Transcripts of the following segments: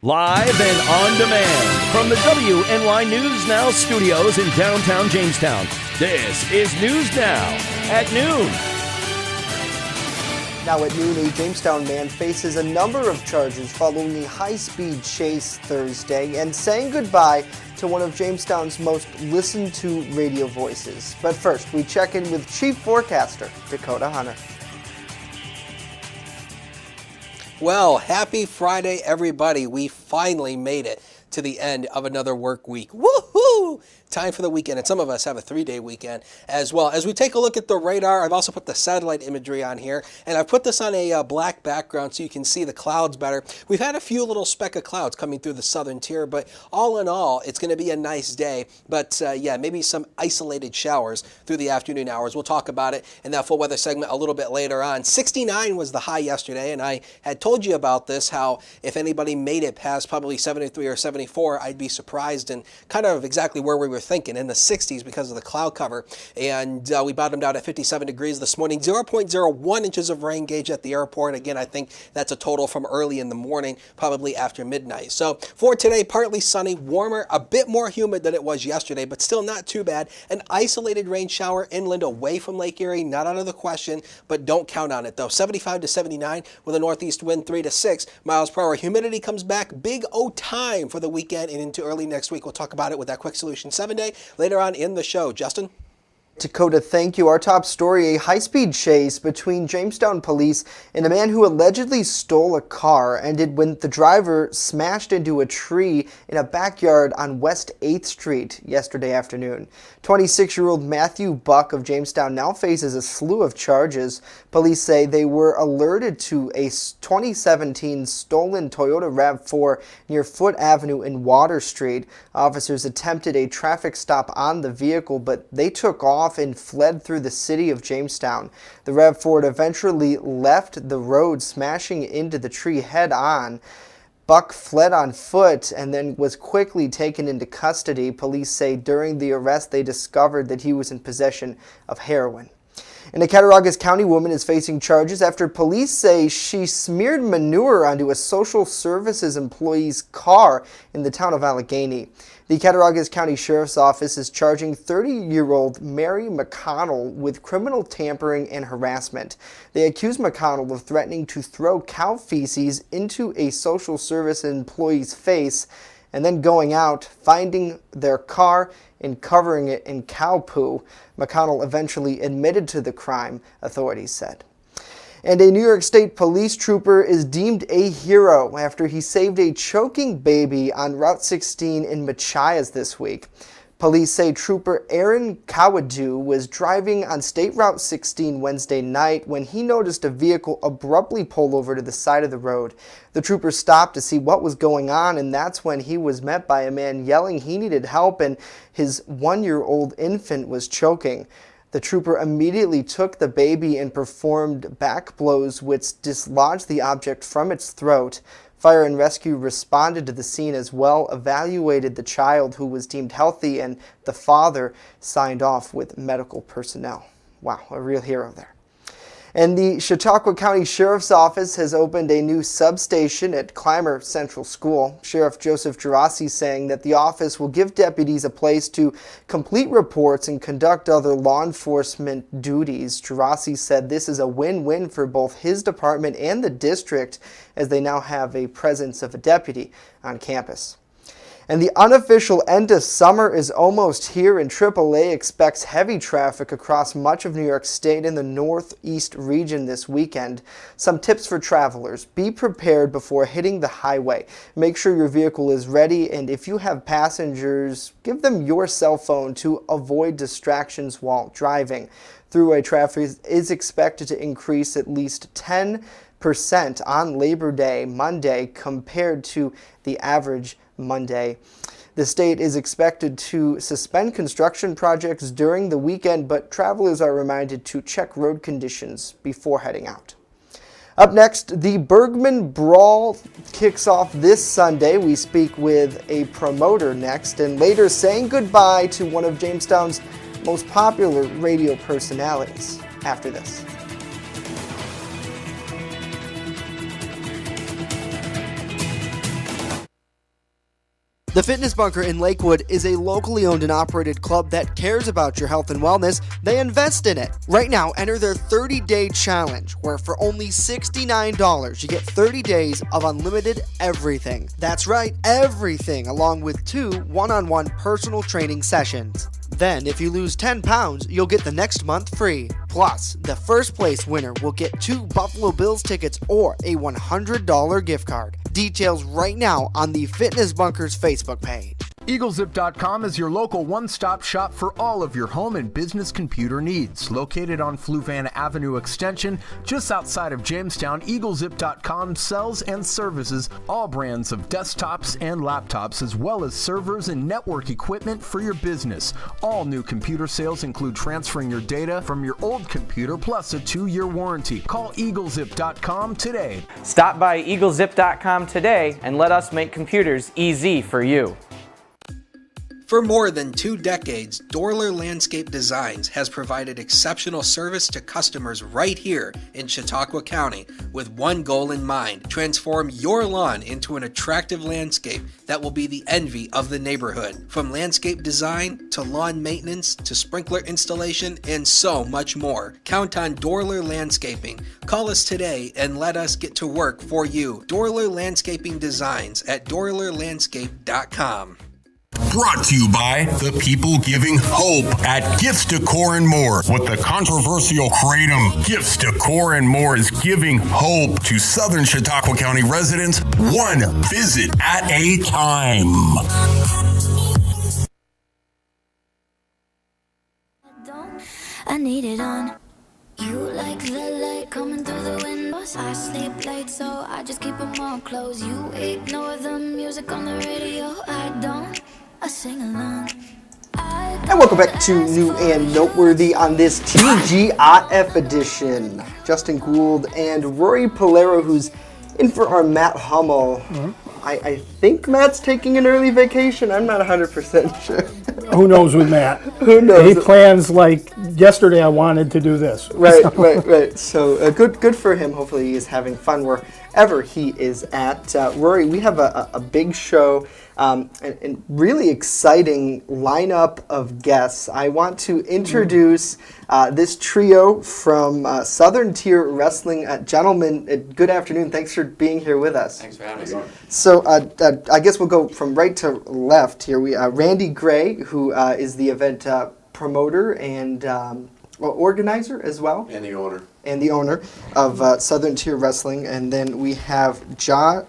Live and on demand from the WNY News Now studios in downtown Jamestown. This is News Now at noon. Now at noon, a Jamestown man faces a number of charges following a high-speed chase Thursday and saying goodbye to one of Jamestown's most listened to radio voices. But first, we check in with Chief Forecaster Dakota Hunter. Well, happy Friday, everybody. We finally made it to the end of another work week. Woohoo! Time for the weekend, and some of us have a 3-day weekend as well. As we take a look at the radar, I've also put the satellite imagery on here, and I've put this on a black background so you can see the clouds better. We've had a few little speck of clouds coming through the southern tier, but all in all, it's going to be a nice day. But yeah, maybe some isolated showers through the afternoon hours. We'll talk about it in that full weather segment a little bit later on. 69 was the high yesterday, and I had told you about this, how if anybody made it past probably 73 or 74, I'd be surprised, and kind of exactly where we were thinking, in the 60s because of the cloud cover. And we bottomed out at 57 degrees this morning. 0.01 inches of rain gauge at the airport. Again, I think that's a total from early in the morning, probably after midnight. So for today, partly sunny, warmer, a bit more humid than it was yesterday, but still not too bad. An isolated rain shower inland away from Lake Erie, not out of the question, but don't count on it though. 75 to 79 with a northeast wind 3 to 6 miles per hour. Humidity comes back big O time for the weekend and into early next week. We'll talk about it with that Quick Solution 7-day later on in the show. Justin? Dakota, thank you. Our top story, a high-speed chase between Jamestown police and a man who allegedly stole a car ended when the driver smashed into a tree in a backyard on West 8th Street yesterday afternoon. 26-year-old Matthew Buck of Jamestown now faces a slew of charges. Police say they were alerted to a 2017 stolen Toyota RAV4 near Foote Avenue in Water Street. Officers attempted a traffic stop on the vehicle, but they took off and fled through the city of Jamestown. The RAV4 eventually left the road, smashing into the tree head-on. Buck fled on foot and then was quickly taken into custody. Police say during the arrest they discovered that he was in possession of heroin. And a Cattaraugus County woman is facing charges after police say she smeared manure onto a social services employee's car in the town of Allegheny. The Cattaraugus County Sheriff's Office is charging 30-year-old Mary McConnell with criminal tampering and harassment. They accuse McConnell of threatening to throw cow feces into a social service employee's face and then going out, finding their car, and covering it in cow poo. McConnell eventually admitted to the crime, authorities said. And a New York State police trooper is deemed a hero after he saved a choking baby on Route 16 in Machias this week. Police say Trooper Aaron Kawadu was driving on State Route 16 Wednesday night when he noticed a vehicle abruptly pull over to the side of the road. The trooper stopped to see what was going on, and that's when he was met by a man yelling he needed help and his 1-year-old infant was choking. The trooper immediately took the baby and performed back blows which dislodged the object from its throat. Fire and rescue responded to the scene as well, evaluated the child who was deemed healthy, and the father signed off with medical personnel. Wow, a real hero there. And the Chautauqua County Sheriff's Office has opened a new substation at Clymer Central School. Sheriff Joseph Gerasi saying that the office will give deputies a place to complete reports and conduct other law enforcement duties. Gerasi said this is a win-win for both his department and the district, as they now have a presence of a deputy on campus. And the unofficial end of summer is almost here, and AAA expects heavy traffic across much of New York State and the northeast region this weekend. Some tips for travelers: be prepared before hitting the highway. Make sure your vehicle is ready, and if you have passengers, give them your cell phone to avoid distractions while driving. Thruway traffic is expected to increase at least 10% on Labor Day Monday compared to the average Monday. The state is expected to suspend construction projects during the weekend, but travelers are reminded to check road conditions before heading out. Up next, the Bergman Brawl kicks off this Sunday. We speak with a promoter next, and later saying goodbye to one of Jamestown's most popular radio personalities after this. The Fitness Bunker in Lakewood is a locally owned and operated club that cares about your health and wellness. They invest in it. Right now, enter their 30-day challenge, where for only $69, you get 30 days of unlimited everything. That's right, everything, along with 2 one-on-one personal training sessions. Then, if you lose 10 pounds, you'll get the next month free. Plus, the first place winner will get 2 Buffalo Bills tickets or a $100 gift card. Details right now on the Fitness Bunker's Facebook page. EagleZip.com is your local one-stop shop for all of your home and business computer needs. Located on Fluvan Avenue Extension, just outside of Jamestown, EagleZip.com sells and services all brands of desktops and laptops, as well as servers and network equipment for your business. All new computer sales include transferring your data from your old computer plus a 2-year warranty. Call EagleZip.com today. Stop by EagleZip.com today and let us make computers easy for you. For more than 2 decades, Dorler Landscape Designs has provided exceptional service to customers right here in Chautauqua County with one goal in mind: transform your lawn into an attractive landscape that will be the envy of the neighborhood. From landscape design to lawn maintenance to sprinkler installation and so much more. Count on Dorler Landscaping. Call us today and let us get to work for you. Dorler Landscaping Designs at dorlerlandscape.com. Brought to you by the people giving hope at Gifts Decor and More. With the controversial kratom, Gifts Decor and More is giving hope to Southern Chautauqua County residents, one visit at a time. I need it on. You like the light coming through the windows. I sleep late, so I just keep them all closed. You ignore the music on the radio. I don't. I sing along. And welcome back to New and Noteworthy on this TGIF edition. Justin Gould and Rory Polero, who's in for our Matt Hummel. I think Matt's taking an early vacation. I'm not 100% sure. Who knows with Matt? Who knows? He plans like yesterday. I wanted to do this. Right. So good for him. Hopefully he is having fun wherever he is at. Rory, we have a big show and really exciting lineup of guests. I want to introduce this trio from Southern Tier Wrestling. Gentlemen, good afternoon. Thanks for being here with us. Thanks for having us. So I guess we'll go from right to left here. We Randy Gray, who is the event promoter and organizer as well. And the owner. And the owner of Southern Tier Wrestling. And then we have John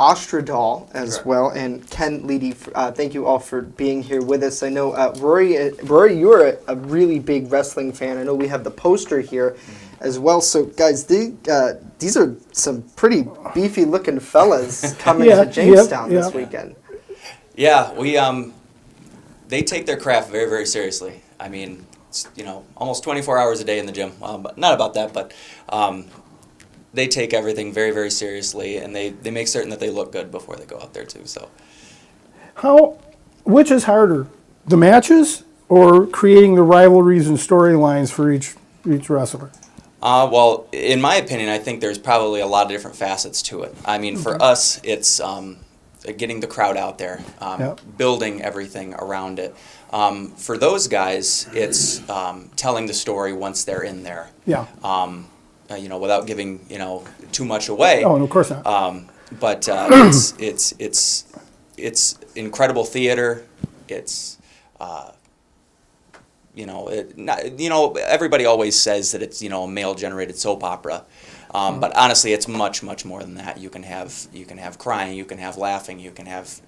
Ostradal as Correct. well, and Ken Leedy. Thank you all for being here with us. I know, Rory, you're a really big wrestling fan. I know we have the poster here as well. So, guys, these are some pretty beefy-looking fellas coming to Jamestown this weekend. Yeah, we they take their craft very, very seriously. I mean, it's, almost 24 hours a day in the gym. But not about that, but they take everything very, very seriously, and they make certain that they look good before they go out there too. So, Which is harder, the matches or creating the rivalries and storylines for each wrestler? Well, in my opinion, I think there's probably a lot of different facets to it. I mean, for us, it's getting the crowd out there, building everything around it. For those guys, it's telling the story once they're in there. Yeah. Without giving too much away. Oh, of course not. But it's incredible theater. It's everybody always says that it's a male-generated soap opera, but honestly, it's much, much more than that. You can have crying, you can have laughing, you can have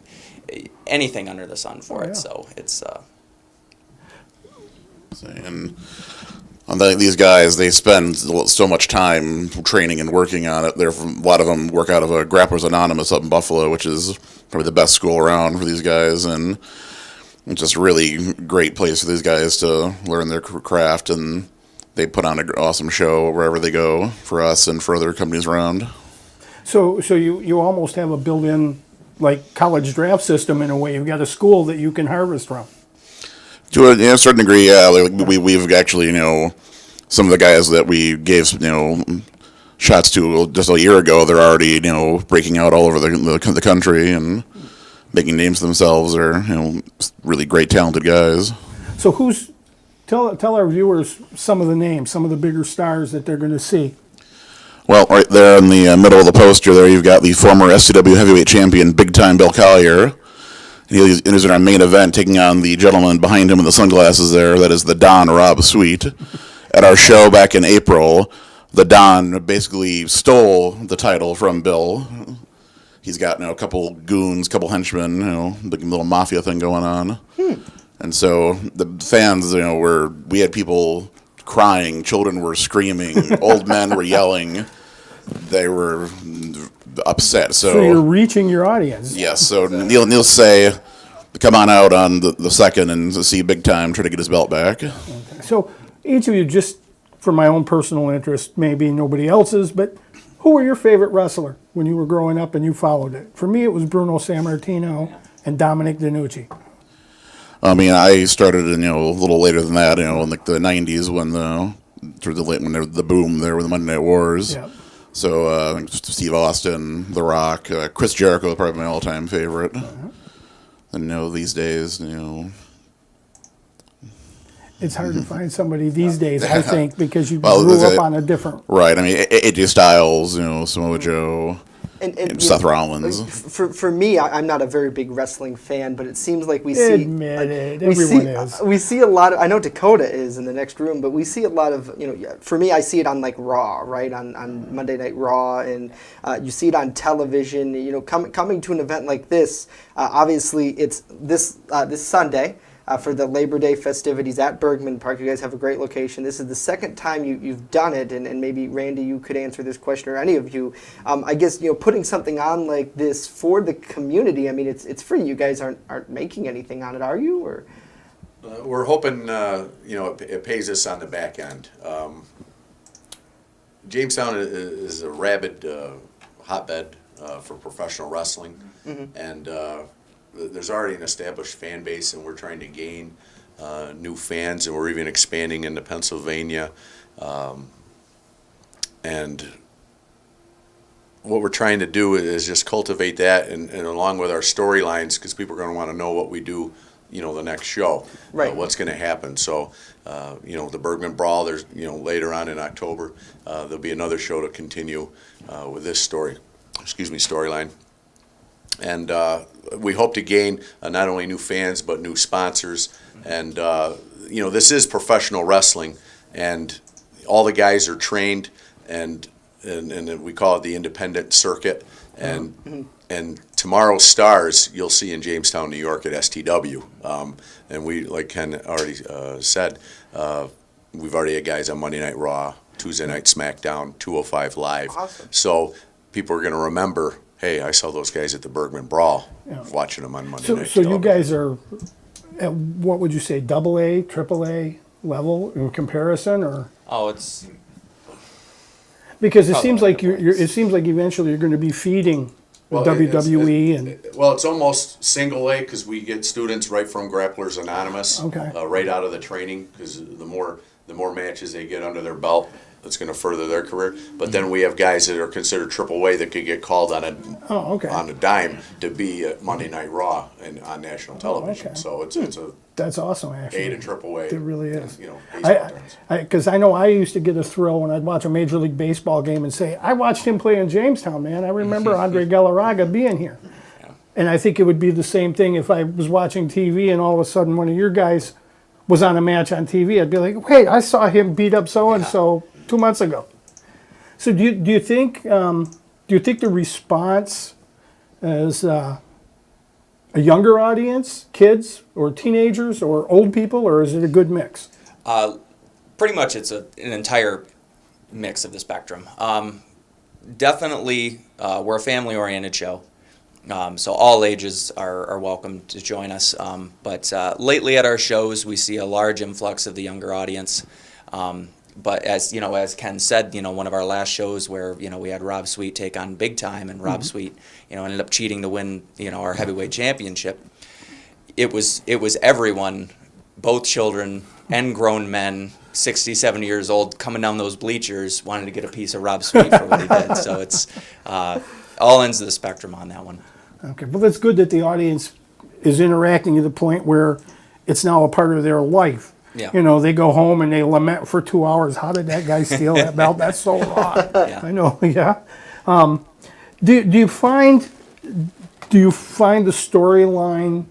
anything under the sun for it. So it's. And these guys, they spend so much time training and working on it. A lot of them work out of a Grapplers Anonymous up in Buffalo, which is probably the best school around for these guys, and it's just a really great place for these guys to learn their craft, and they put on an awesome show wherever they go for us and for other companies around. So you almost have a built-in like college draft system in a way. You've got a school that you can harvest from. To a certain degree, yeah. We've actually, some of the guys that we gave, shots to just a year ago, they're already, breaking out all over the country and making names for themselves are, really great, talented guys. So tell our viewers some of the names, some of the bigger stars that they're going to see. Well, right there in the middle of the poster there, you've got the former SCW heavyweight champion, Big Time Bill Collier. He's in our main event, taking on the gentleman behind him in the sunglasses there. That is the Don, Rob Sweet. At our show back in April, the Don basically stole the title from Bill. He's got a couple goons, couple henchmen, big little mafia thing going on. And so the fans, we had people crying, children were screaming, old men were yelling. They were upset. So you're reaching your audience. Yes. So Neil say, come on out on the second and see Big Time try to get his belt back. Okay. So each of you, just for my own personal interest, maybe nobody else's, but who were your favorite wrestler when you were growing up and you followed it? For me, it was Bruno Sammartino and Dominic DeNucci. I mean, I started a little later than that, in like the 90s when when the boom there with the Monday Night Wars. Yeah. So I think Steve Austin, The Rock, Chris Jericho, probably my all-time favorite. And these days, It's hard to find somebody these days, I think, because you grew up on a different... Right. I mean, AJ Styles, Samoa Joe, and Seth Rollins. For me, I'm not a very big wrestling fan, but it seems like we see... Admit it. Everyone is. We see a lot of... I know Dakota is in the next room, but we see a lot of... for me, I see it on like Raw, right? On Monday Night Raw, and you see it on television. Coming to an event like this, obviously it's this Sunday. For the Labor Day festivities at Bergman Park. You guys have a great location. This is the second time you've done it, and maybe, Randy, you could answer this question, or any of you. I guess, putting something on like this for the community, I mean, it's free. You guys aren't making anything on it, are you? Or we're hoping, it pays us on the back end. Jamestown is a rabid hotbed for professional wrestling, and there's already an established fan base, and we're trying to gain new fans, and we're even expanding into Pennsylvania. And what we're trying to do is just cultivate that, and along with our storylines, because people are going to want to know what we do, the next show, right? What's going to happen. So, the Bergman Brawl. There's, later on in October, there'll be another show to continue with this storyline. And we hope to gain not only new fans but new sponsors. And this is professional wrestling, and all the guys are trained, and we call it the independent circuit. And tomorrow's stars you'll see in Jamestown, New York at STW. And we, like Ken already said, we've already had guys on Monday Night Raw, Tuesday Night SmackDown, 205 Live. Awesome. So people are going to remember, hey, I saw those guys at the Bergman Brawl, watching them on Monday Night. So you guys are at, what would you say, AA, AAA level in comparison, or? Oh, it's... Because it seems like it seems like eventually you're going to be feeding the WWE Well, it's almost single A, because we get students right from Grapplers Anonymous, Okay. Right out of the training, because the more matches they get under their belt, that's going to further their career. But then we have guys that are considered triple A that could get called on a dime to be at Monday Night Raw and on national television. okay. So it's a That's awesome, actually. A to triple A. It really is. Baseball terms. Because I know I used to get a thrill when I'd watch a Major League Baseball game and say, I watched him play in Jamestown, man. I remember Andre Galarraga being here. Yeah. And I think it would be the same thing if I was watching TV and all of a sudden one of your guys was on a match on TV. I'd be like, wait, I saw him beat up so-and-so 2 months ago. So do you think the response is a younger audience, kids or teenagers or old people, or is it a good mix? Pretty much it's an entire mix of the spectrum. Definitely, we're a family-oriented show, so all ages are welcome to join us. But lately at our shows, we see a large influx of the younger audience. But as Ken said, one of our last shows where we had Rob Sweet take on Big Time, and Rob Sweet ended up cheating to win our heavyweight championship. It was everyone, both children and grown men, 60, 70 years old, coming down those bleachers, wanting to get a piece of Rob Sweet for what he did. So it's all ends of the spectrum on that one. Okay, well, that's good that the audience is interacting to the point where it's now a part of their life. Yeah. You know, they go home and they lament for 2 hours. How did that guy steal that belt? That's so wrong. Yeah. I know. Yeah. Do you find the storyline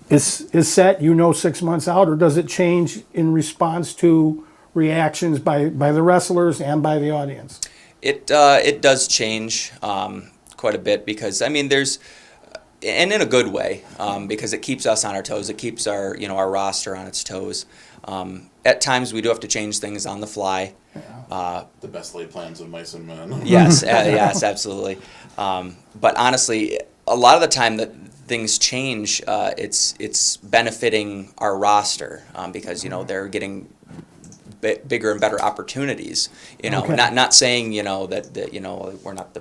is set? 6 months out, or does it change in response to reactions by the wrestlers and by the audience? It does change quite a bit because there's, and in a good way, because it keeps us on our toes. It keeps our our roster on its toes. At times we do have to change things on the fly. The best laid plans of mice and men. Yes, yes, absolutely. But honestly, a lot of the time that things change, it's benefiting our roster because they're getting bigger and better opportunities. Okay. Not saying that we're not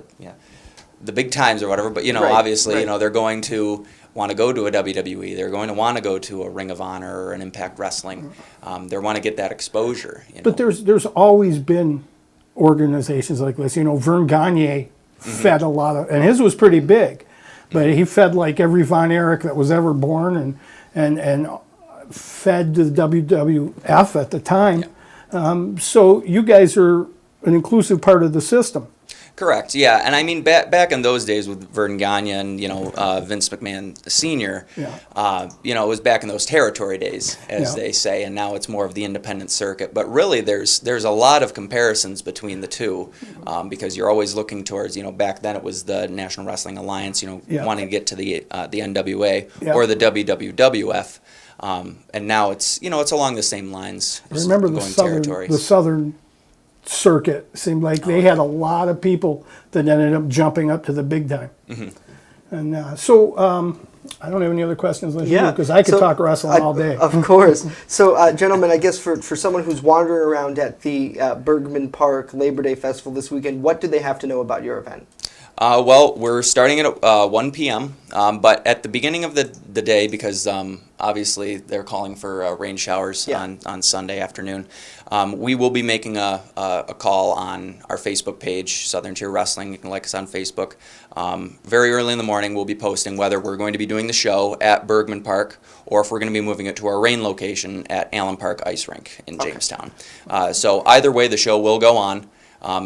the big times or whatever, but Right, obviously right. they're going to want to go to a WWE. They're going to want to go to a Ring of Honor or an Impact Wrestling. They want to get that exposure. But there's always been organizations like this. Vern Gagne fed a lot of, and his was pretty big, but he fed like every Von Erich that was ever born, and fed to the WWF at the time. So you guys are an inclusive part of the system. Correct. Yeah, and back in those days with Vern Gagne and Vince McMahon Sr. It was back in those territory days, as they say, and now it's more of the independent circuit. But really, there's a lot of comparisons between the two, because you're always looking towards back then it was the National Wrestling Alliance, wanting to get to the NWA or the WWF, and now it's it's along the same lines. Remember the Southern circuit seemed like they had a lot of people that ended up jumping up to the big time. And so I don't have any other questions because I could talk wrestling all day. Of course. So gentlemen, I guess for someone who's wandering around at the Bergman Park Labor Day Festival this weekend, what do they have to know about your event? Well, we're starting at 1 p.m., but at the beginning of the day, because obviously they're calling for rain showers on Sunday afternoon, we will be making a call on our Facebook page, Southern Tier Wrestling. You can like us on Facebook. Very early in the morning, we'll be posting whether we're going to be doing the show at Bergman Park or if we're going to be moving it to our rain location at Allen Park Ice Rink in Jamestown. So either way, the show will go on.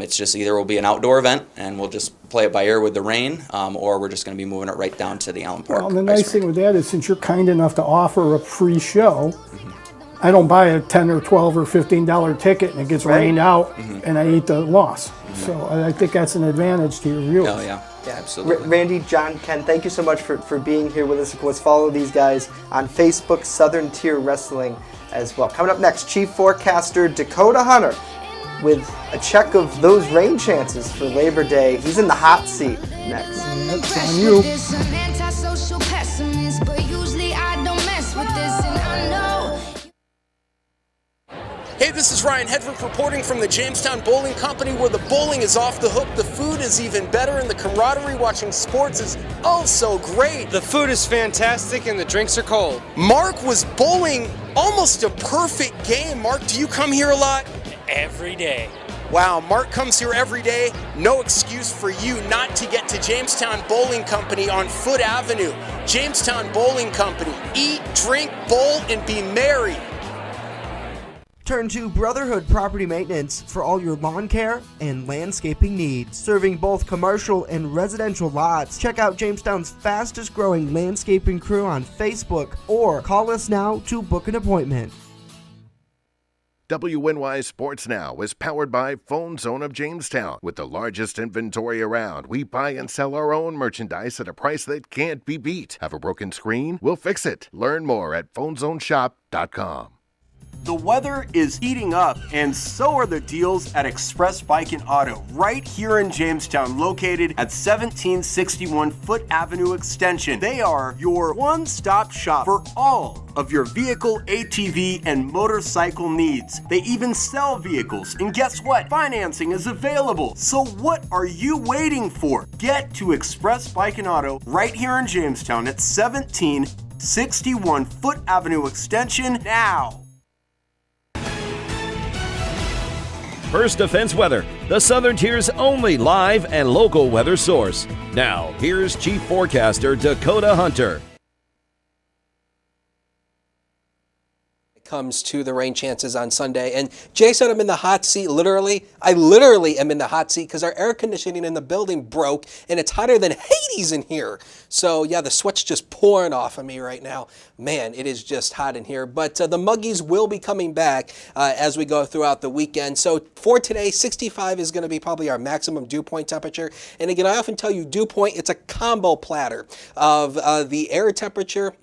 It's just either will be an outdoor event and we'll just play it by ear with the rain, or we're just going to be moving it right down to the Allen Park. Well, the nice thing with that is since you're kind enough to offer a free show, I don't buy a $10 or $12 or $15 ticket and it gets rained out and I eat the loss. So I think that's an advantage to your viewers. Oh, yeah. Yeah, absolutely. Randy, John, Ken, thank you so much for being here with us. Of course, follow these guys on Facebook, Southern Tier Wrestling as well. Coming up next, Chief Forecaster Dakota Hunter with a check of those rain chances for Labor Day. He's in the hot seat next. That's on you. Hey, this is Ryan Hedrick reporting from the Jamestown Bowling Company, where the bowling is off the hook, the food is even better, and the camaraderie watching sports is oh so great. The food is fantastic and the drinks are cold. Mark was bowling almost a perfect game. Mark, do you come here a lot? Every day. Wow, Mark comes here every day. No excuse for you not to get to Jamestown Bowling Company on Foote Avenue. Jamestown Bowling Company. Eat, drink, bowl, and be merry. Turn to Brotherhood Property Maintenance for all your lawn care and landscaping needs. Serving both commercial and residential lots. Check out Jamestown's fastest growing landscaping crew on Facebook or call us now to book an appointment. WNY Sports Now is powered by Phone Zone of Jamestown. With the largest inventory around, we buy and sell our own merchandise at a price that can't be beat. Have a broken screen? We'll fix it. Learn more at PhoneZoneShop.com. The weather is heating up, and so are the deals at Express Bike and Auto, right here in Jamestown, located at 1761 Foote Avenue Extension. They are your one-stop shop for all of your vehicle, ATV, and motorcycle needs. They even sell vehicles, and guess what? Financing is available. So what are you waiting for? Get to Express Bike and Auto right here in Jamestown at 1761 Foote Avenue Extension now. First Defense Weather, the Southern Tier's only live and local weather source. Now, here's Chief Forecaster Dakota Hunter. Comes to the rain chances on Sunday. And Jason, I'm in the hot seat, literally. I literally am in the hot seat because our air conditioning in the building broke and it's hotter than Hades in here. So yeah, the sweat's just pouring off of me right now. Man, it is just hot in here. But the muggies will be coming back as we go throughout the weekend. So for today, 65 is going to be probably our maximum dew point temperature. And again, I often tell you dew point, it's a combo platter of the air temperature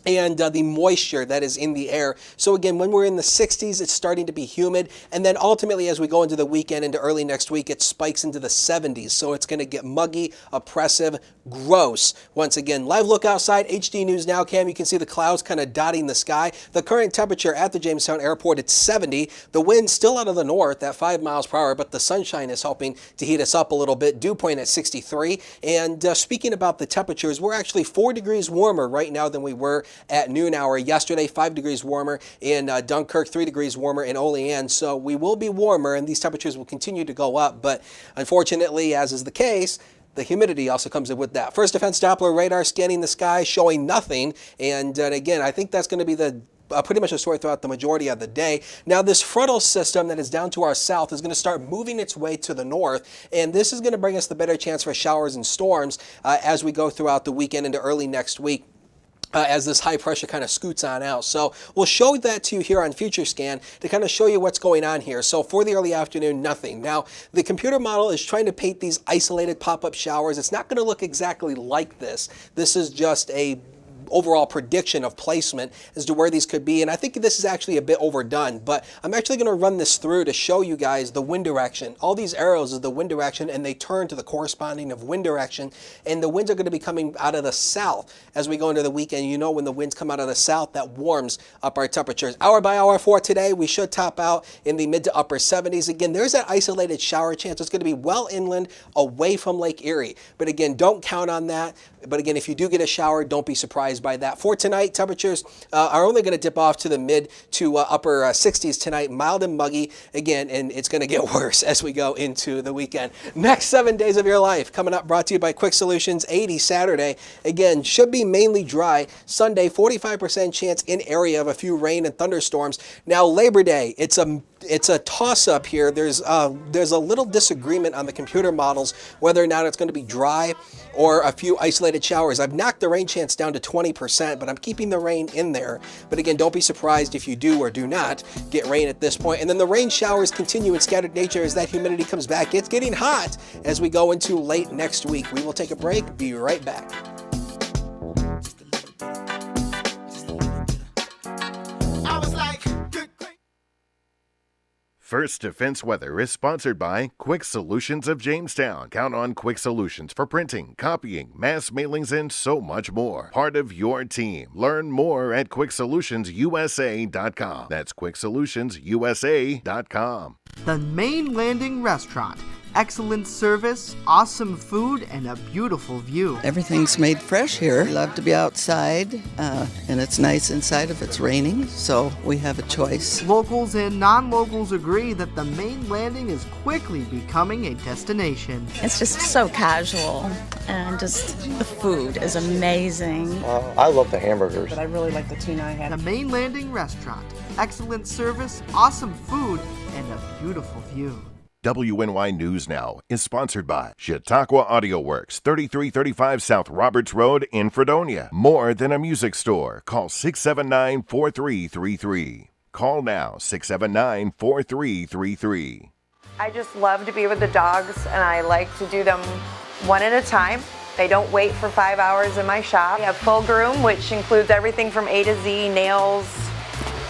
and the moisture that is in the air. So again, when we're in the 60s, it's starting to be humid. And then ultimately, as we go into the weekend, into early next week, it spikes into the 70s. So it's going to get muggy, oppressive, gross. Once again, live look outside, HD News Now Cam. You can see the clouds kind of dotting the sky. The current temperature at the Jamestown Airport, it's 70. The wind still out of the north at 5 miles per hour, but the sunshine is helping to heat us up a little bit. Dew point at 63. And speaking about the temperatures, we're actually 4 degrees warmer right now than we were at noon hour yesterday. 5 degrees warmer in Dunkirk, 3 degrees warmer in Olean. So we will be warmer and these temperatures will continue to go up. But unfortunately, as is the case, the humidity also comes in with that. First Defense Doppler radar scanning the sky, showing nothing. And again, I think that's going to be the pretty much a story throughout the majority of the day. Now, this frontal system that is down to our south is going to start moving its way to the north, and this is going to bring us the better chance for showers and storms as we go throughout the weekend into early next week. As this high pressure kind of scoots on out. So we'll show that to you here on Future Scan to kind of show you what's going on here. So for the early afternoon, nothing. Now, the computer model is trying to paint these isolated pop-up showers. It's not going to look exactly like this. This is just a overall prediction of placement as to where these could be, and I think this is actually a bit overdone, but I'm actually going to run this through to show you guys the wind direction. All these arrows is the wind direction, and they turn to the corresponding of wind direction, and the winds are going to be coming out of the south as we go into the weekend. You know, when the winds come out of the south, that warms up our temperatures. Hour by hour for today, we should top out in the mid to upper 70s. Again, there's that isolated shower chance. It's going to be well inland away from Lake Erie, but again, don't count on that. But again, if you do get a shower, don't be surprised by that. For tonight, temperatures are only going to dip off to the mid to upper 60s tonight, mild and muggy again, and it's going to get worse as we go into the weekend. Next 7 days of your life coming up, brought to you by Quick Solutions. 80 Saturday, again, should be mainly dry. Sunday, 45% chance in area of a few rain and thunderstorms. Now, Labor Day, it's a toss-up here. There's a little disagreement on the computer models whether or not it's going to be dry or a few isolated showers. I've knocked the rain chance down to 20%, but I'm keeping the rain in there. But again, don't be surprised if you do or do not get rain at this point. And then the rain showers continue in scattered nature as that humidity comes back. It's getting hot as we go into late next week. We will take a break. Be right back. First Defense Weather is sponsored by Quick Solutions of Jamestown. Count on Quick Solutions for printing, copying, mass mailings, and so much more. Part of your team. Learn more at QuickSolutionsUSA.com. That's QuickSolutionsUSA.com. The Main Landing Restaurant. Excellent service, awesome food, and a beautiful view. Everything's made fresh here. We love to be outside, and it's nice inside if it's raining, so we have a choice. Locals and non-locals agree that the Main Landing is quickly becoming a destination. It's just so casual, and just the food is amazing. I love the hamburgers. But I really like the tuna I had. The Main Landing Restaurant. Excellent service, awesome food, and a beautiful view. WNY News Now is sponsored by Chautauqua Audio Works, 3335 South Roberts Road in Fredonia. More than a music store. Call 679-4333. Call now, 679-4333. I just love to be with the dogs, and I like to do them one at a time. They don't wait for 5 hours in my shop. We have full groom, which includes everything from A to Z, nails,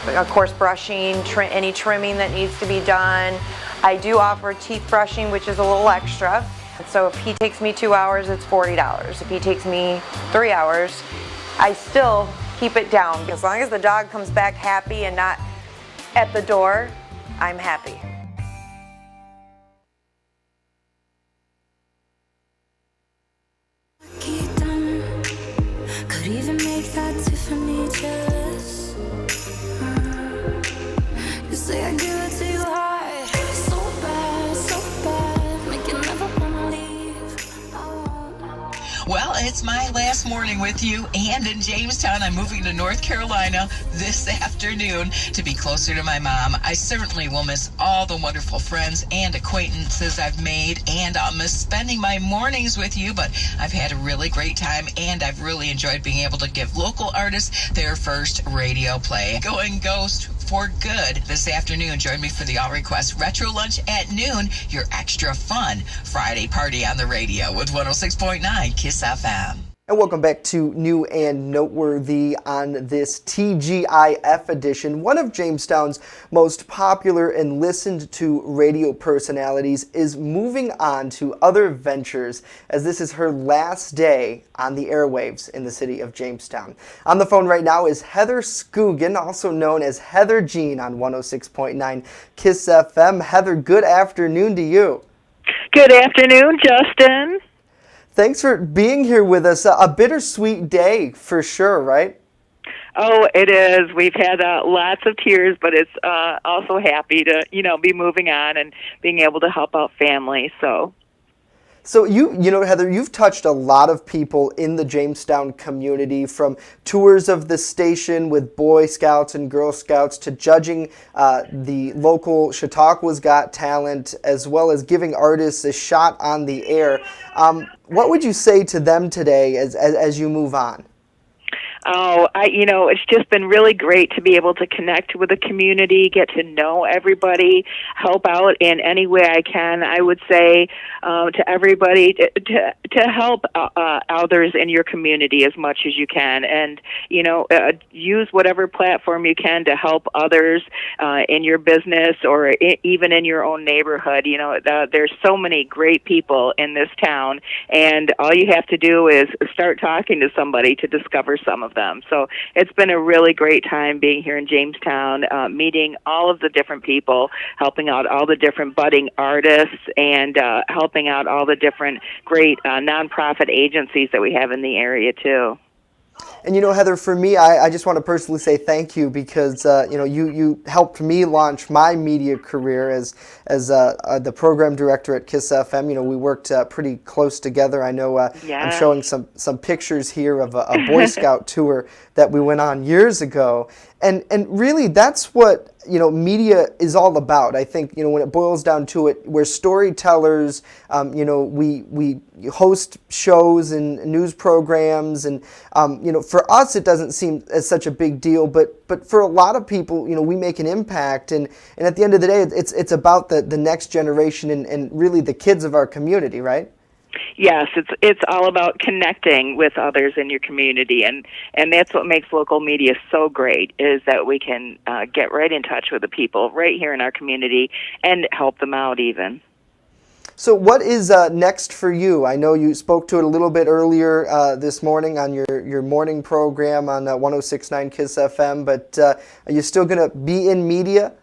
of course brushing, any trimming that needs to be done. I do offer teeth brushing, which is a little extra. So if he takes me 2 hours, it's $40. If he takes me 3 hours, I still keep it down. As long as the dog comes back happy and not at the door, I'm happy. Could even make that Tiffany jealous. You say I give it to you hard, so it's my last morning with you and in Jamestown. I'm moving to North Carolina this afternoon to be closer to my mom. I certainly will miss all the wonderful friends and acquaintances I've made, and I'll miss spending my mornings with you, but I've had a really great time, and I've really enjoyed being able to give local artists their first radio play. Going Ghost for good this afternoon. Join me for the All Request Retro Lunch at noon, your extra fun Friday party on the radio with 106.9 KISS FM. And welcome back to New and Noteworthy on this TGIF edition. One of Jamestown's most popular and listened to radio personalities is moving on to other ventures, as this is her last day on the airwaves in the city of Jamestown. On the phone right now is Heather Scoogan, also known as Heather Jean on 106.9 KISS FM. Heather, good afternoon to you. Good afternoon, Justin. Thanks for being here with us. A bittersweet day for sure, right? Oh, it is. We've had lots of tears, but it's also happy to, be moving on and being able to help out family. So you know, Heather, you've touched a lot of people in the Jamestown community, from tours of the station with Boy Scouts and Girl Scouts to judging the local Chautauqua's Got Talent, as well as giving artists a shot on the air. What would you say to them today as you move on? Oh, it's just been really great to be able to connect with the community, get to know everybody, help out in any way I can. I would say to everybody to help others in your community as much as you can, and use whatever platform you can to help others in your business or even in your own neighborhood. There's so many great people in this town, and all you have to do is start talking to somebody to discover some of them. So it's been a really great time being here in Jamestown, meeting all of the different people, helping out all the different budding artists, and helping out all the different great nonprofit agencies that we have in the area too. And Heather, for me, I just want to personally say thank you, because you helped me launch my media career as the program director at KISS FM. We worked pretty close together. I know I'm showing some pictures here of a Boy Scout tour that we went on years ago, and really that's what media is all about. I think when it boils down to it, we're storytellers. We host shows and news programs, and for us it doesn't seem as such a big deal, but for a lot of people, we make an impact, and at the end of the day, it's about the next generation and really the kids of our community, right? Yes, it's all about connecting with others in your community, and that's what makes local media so great, is that we can get right in touch with the people right here in our community and help them out even. So what is next for you? I know you spoke to it a little bit earlier this morning on your morning program on 106.9 KISS FM, but are you still going to be in media?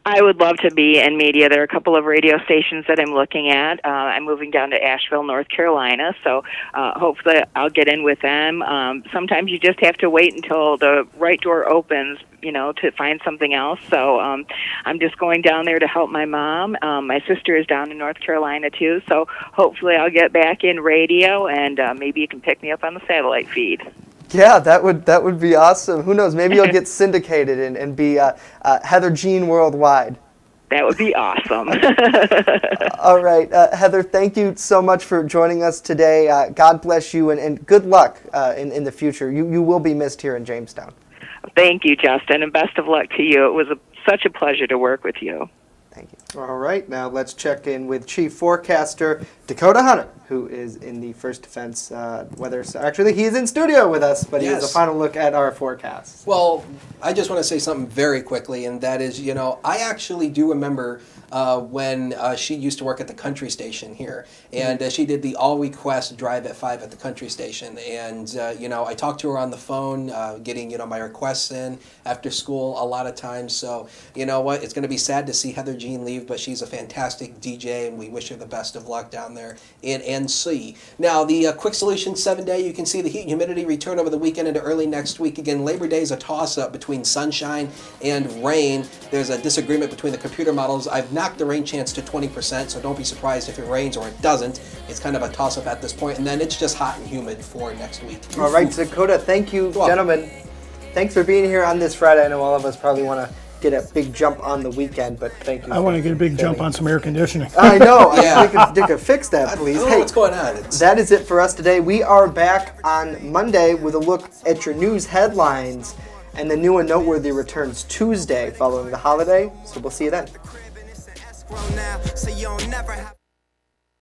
I would love to be in media. There are a couple of radio stations that I'm looking at. I'm moving down to Asheville, North Carolina, so hopefully I'll get in with them. Sometimes you just have to wait until the right door opens, to find something else. So I'm just going down there to help my mom. My sister is down in North Carolina too, so hopefully I'll get back in radio, and maybe you can pick me up on the satellite feed. Yeah, that would be awesome. Who knows? Maybe you'll get syndicated and be Heather Jean worldwide. That would be awesome. All right, Heather, thank you so much for joining us today. God bless you, and good luck in the future. You will be missed here in Jamestown. Thank you, Justin, and best of luck to you. It was such a pleasure to work with you. Thank you. All right, now let's check in with Chief Forecaster Dakota Hunter, who is in the First Defense weather. Actually, he's in studio with us, but he has a final look at our forecast. Well, I just want to say something very quickly, and that is, I actually do remember when she used to work at the country station here, and she did the All Request Drive at 5 at the country station, and I talked to her on the phone, getting my requests in after school a lot of times. So you know what, it's going to be sad to see Heather Jean leave but she's a fantastic DJ, and we wish her the best of luck down there in NC. Now, the Quick Solution 7-day, you can see the heat and humidity return over the weekend into early next week. Again, Labor Day is a toss-up between sunshine and rain. There's a disagreement between the computer models. I've knocked the rain chance to 20%, so don't be surprised if it rains or it doesn't. It's kind of a toss-up at this point, and then it's just hot and humid for next week. All right, Dakota, thank you, gentlemen. Thanks for being here on this Friday. I know all of us probably want to get a big jump on the weekend, but thank you. I want to get a big jump on some air conditioning. I know. They could fix that, please. I don't know what's going on. That is it for us today. We are back on Monday with a look at your news headlines, and the new and noteworthy returns Tuesday following the holiday. So we'll see you then.